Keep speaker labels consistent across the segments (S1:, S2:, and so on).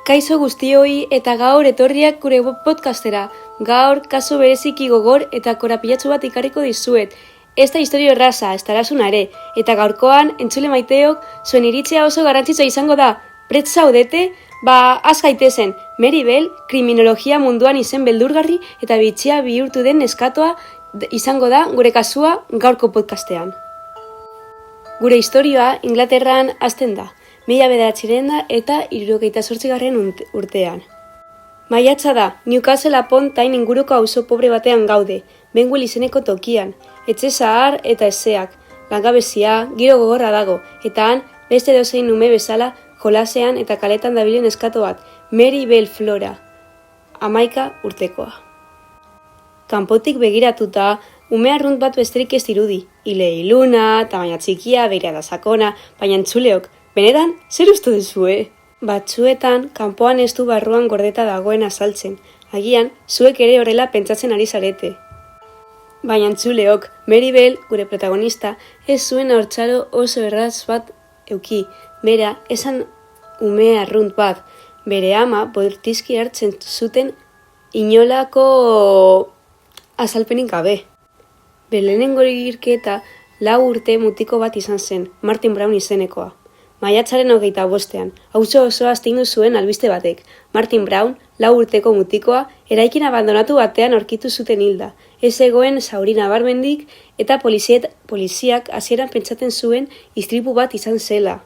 S1: Kaixo guztioi eta gaur etorriak gure podcastera. Gaur kasu bereziki gogor eta korapilatsu bat ikarriko dizuet. Ez da historio erraza, ez tarazuna ere. Eta gaurkoan, entzule maiteok, zuen iritzia oso garrantzitsua izango da. Prest zaudete? Az gaitezen. Mary Bell, kriminologia munduan izen beldurgarri eta bitxia bihurtu den neskatoa izango da gure kasua gaurko podcastean. Gure historioa Inglaterran hasten da. 1900 eta 1978 urtean. Maiatza da, Newcastle upon Tyne inguruko auzo pobre batean gaude, Benwell izeneko tokian, etxe zahar eta ezeak, langabezia, giro gogorra dago, eta han beste edozein ume bezala jolasean eta kaletan dabilen eskato bat, Mary Bell Flora, 11 urtekoa. Kanpotik begiratuta, ume arrunt bat besterik ez dirudi, ile iluna, tamaina txikia, begirada sakona, baina entzuleok, benetan, zer uste duzue? Batzuetan, kanpoan ez du barruan gordeta dagoen azaltzen. Agian, zuek ere horrela pentsatzen ari zarete. Baina entzuleok, Mary Bell, gure protagonista, ez zuen haurtzaro oso erraz bat euki. Bera, esan ume arrunt bat. Bere ama, bortizki hartzen zuten inolako azalpenik gabe. Belenengo irketa 4 urte mutiko bat izan zen, Martin Brown izenekoa. Maiatzaren 25ean, auzo osoa astindu zuen albiste batek. Martin Brown, 4 urteko mutikoa, eraikin abandonatu batean aurkitu zuten hilda. Ez zegoen zauri nabarmendik eta poliziak hasieran pentsatzen zuen istripu bat izan zela.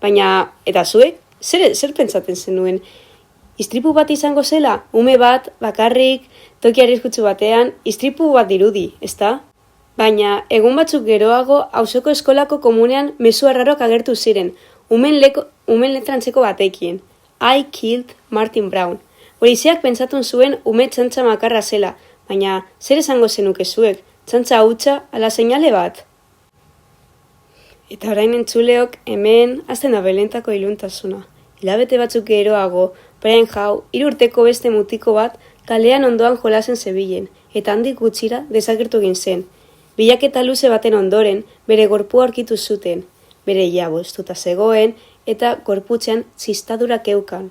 S1: Baina, eta zuek, zer pentsatzen zenuen? Istripu bat izango zela, ume bat, bakarrik, toki arriskutsu batean, istripu bat dirudi, ezta? Baina, egun batzuk geroago, auzoko eskolako komunean mezu arrarok agertu ziren, umen letrantzeko batekien. I killed Martin Brown. Poliziak pentsatun zuen ume txantxa makarra zela, baina zer esango zenuke zuek, txantxa hutsa ala seinale bat? Eta orain entzuleok hemen hasten da belentako iluntasuna. Hilabete batzuk geroago, Brian Howe, 3 urteko beste mutiko bat, kalean ondoan jolasen zebilen, eta handik gutxira desagertu egin zen. Bilaketa luze baten ondoren, bere gorpua aurkitu zuten, bere ia boztuta zegoen eta gorputzean txistadurak eukan.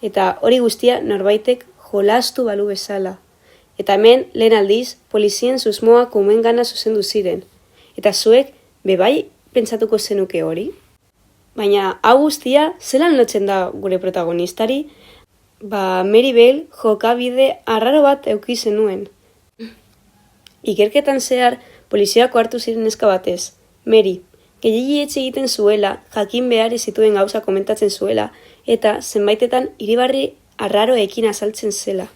S1: Eta hori guztia norbaitek jolastu balu bezala. Eta hemen, lehen aldiz, polizien susmoak umengana zuzendu ziren. Eta zuek, bebai pentsatuko zenuke hori? Baina hau guztia, zelan lotzen da gure protagonistari? Mary Bell jokabide arraro bat euki zenuen. Ikerketan zehar, poliziako hartu ziren neska batez, Mary, gehiegi etxe egiten zuela, jakin behar zituen gauza komentatzen zuela, eta zenbaitetan iribarri arraroekin azaltzen zela.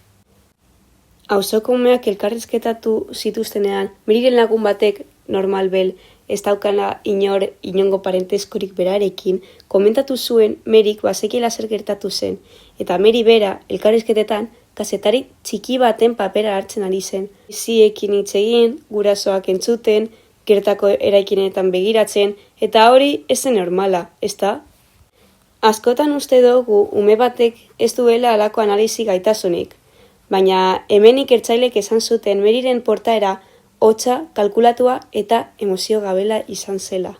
S1: Auzoko umeak elkarrizketatu zituztenean, Maryren lagun batek, Normal Bell, ez daukala inongo parenteskorik berarekin, komentatu zuen Maryk bazekiela zer gertatu zen, eta Mary bera elkarrizketetan, kazetari txiki baten papera hartzen ari zen. Ziekin hitz egin, gurasoak entzuten, gertako eraikinetan begiratzen, eta hori ez zen normala, ezta? Askotan uste dugu ume batek ez duela halako analisi gaitasunik, baina hemen ikertzailek esan zuten Maryren portaera hotza, kalkulatua eta emozio gabela izan zela.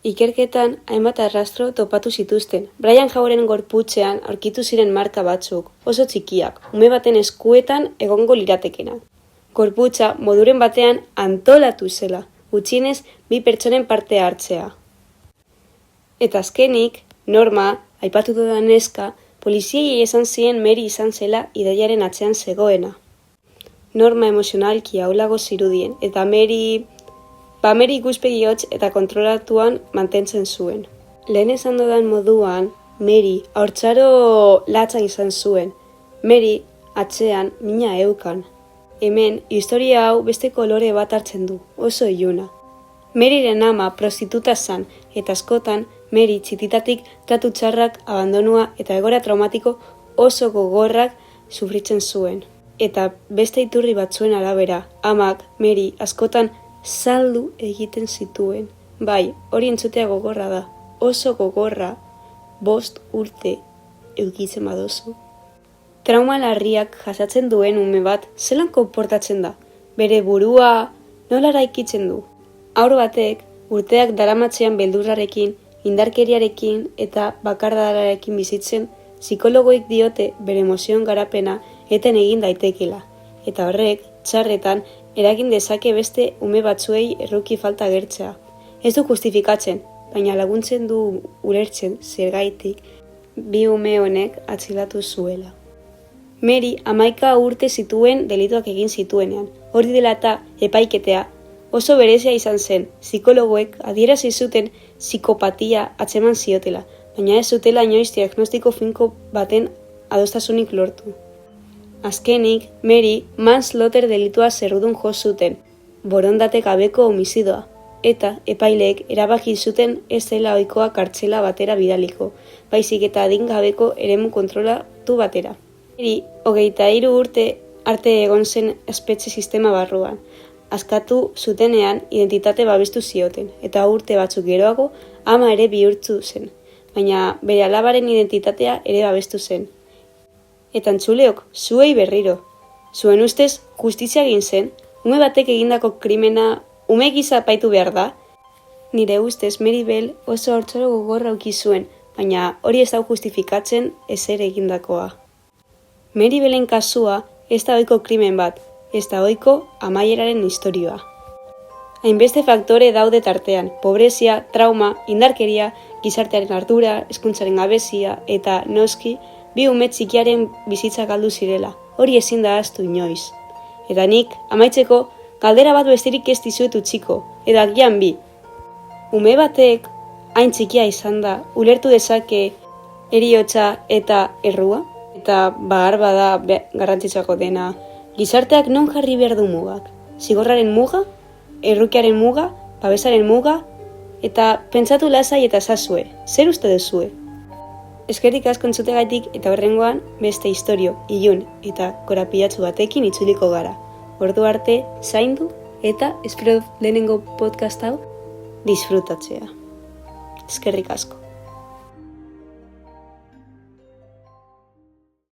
S1: Ikerketan hainbat arrastro topatu zituzten. Brian Howeren gorputzean aurkitu ziren marka batzuk, oso txikiak, ume baten eskuetan egongo liratekenak. Gorputza moduren batean antolatu zela, gutxienez 2 pertsonen parte hartzea. Eta azkenik, Norma, aipatu dudan neska, poliziei esan zien Mary izan zela ideiaren atzean zegoena. Norma emozionalki ahulago zirudien, eta Mary ikuspegi hotz eta kontrolatuan mantentzen zuen. Lehen esan dudan moduan, Mary haurtzaro latza izan zuen. Mary atzean mina eukan. Hemen, historia hau beste kolore bat hartzen du, oso iluna. Maryren ama prostituta zan, eta askotan Mary txititatik tratu txarrak, abandonua eta egoera traumatiko oso gogorrak sufritzen zuen. Eta beste iturri batzuen arabera, amak Mary askotan saldu egiten zituen. Bai, hori entzutea gogorra da. Oso gogorra, 5 urte eukitzen badozu. Trauma larriak jasatzen duen ume bat zelan konportatzen da? Bere burua nola eraikitzen du? Haur batek urteak daramatzean beldurrarekin, indarkeriarekin eta bakardararekin bizitzen psikologoek diote bere emozioen garapena eten egin daitekela, eta horrek, txarretan, eragin dezake beste ume batzuei erruki falta agertzea. Ez du justifikatzen, baina laguntzen du ulertzen zergaitik bi ume honek atxilatu zuela. Mary 11 urte zituen delituak egin zituenean. Hori dela eta epaiketea oso berezia izan zen, psikologoek adierazi zuten psikopatia atzeman ziotela, baina ez zutela inoiz diagnostiko finko baten adostasunik lortu. Azkenik, Mary manslaughter delitua zerrudun jo zuten, borondate gabeko homizidoa, eta epaileek erabaki zuten ez zela ohikoa kartzela batera bidaliko, baizik eta adingabeko eremu kontrolatu batera. Mary 23 urte arte egon zen espetxe sistema barruan. Askatu zutenean identitate babestu zioten, eta urte batzuk geroago ama ere bihurtu zen, baina bere alabaren identitatea ere babestu zen. Eta entzuleok, zuei berriro. Zuen ustez, justizia egin zen, ume batek egindako krimena ume gisa epaitu behar da? Nire ustez, Mary Bell oso hortzoro gogorra uki zuen, baina hori ez da justifikatzen ezer egindakoa. Mary Bellen kasua ez da ohiko krimen bat, ez da ohiko amaieraren istorioa. Hainbeste faktore daude tartean, pobrezia, trauma, indarkeria, gizartearen ardura, hezkuntzaren gabezia eta noski, bi ume txikiaren bizitza galdu zirela, hori ezin da ahaztu inoiz. Eta nik, amaitzeko, galdera bat besterik ez dizuet utziko, edo agian bi. Ume batek, hain txikia izan da, ulertu dezake heriotza eta errua? Eta bahar bada garrantzitsako dena, gizarteak non jarri behar du mugak? Zigorraren muga, errukiaren muga, babesaren muga, eta pentsatu lasai eta zazue, zer uste duzue? Eskerrik asko entzutegatik eta horrengoan beste istorio, ilun eta korapilatsu batekin itzuliko gara. Ordu arte, zaindu eta espero lehenengo podcast hau disfrutatzea. Eskerrik asko.